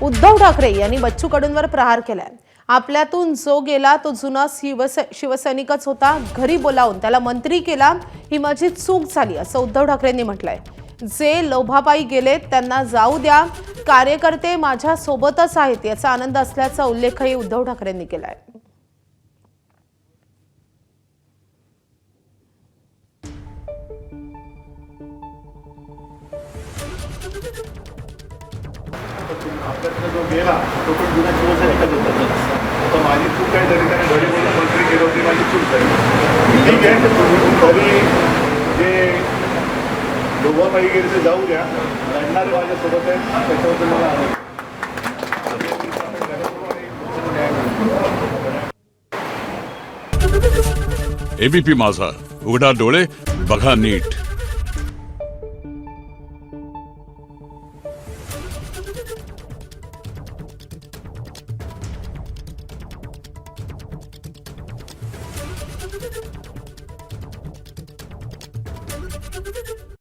उद्धव ठाकरे यांनी बच्चू कडूंवर प्रहार केलाय। आपल्यातून जो गेला तो जुना शिवसैनिकच होता, घरी बोलावून त्याला मंत्री केला, ही माझी चूक झाली असं उद्धव ठाकरेंनी म्हटलंय। जे लोभापायी गेलेत त्यांना जाऊ द्या, कार्यकर्ते माझ्या सोबतच आहेत याचा आनंद असल्याचा उल्लेखही उद्धव ठाकरेंनी केलाय। आपल्यातला जो गेला तो पण जुना शिवसैनिकच होता। आता माझी चूक काय झाली, त्याने घरी बोलून मंत्री केलं होती, माझी चूक झाली। ठीक आहे, तरी जे लोभापायी गेले ते जाऊ द्या, लढणारे माझ्यासोबत आहेत, त्याच्याबद्दल मला आनंद। एबीपी माझा, उघडा डोळे बघा नीट। Thank you.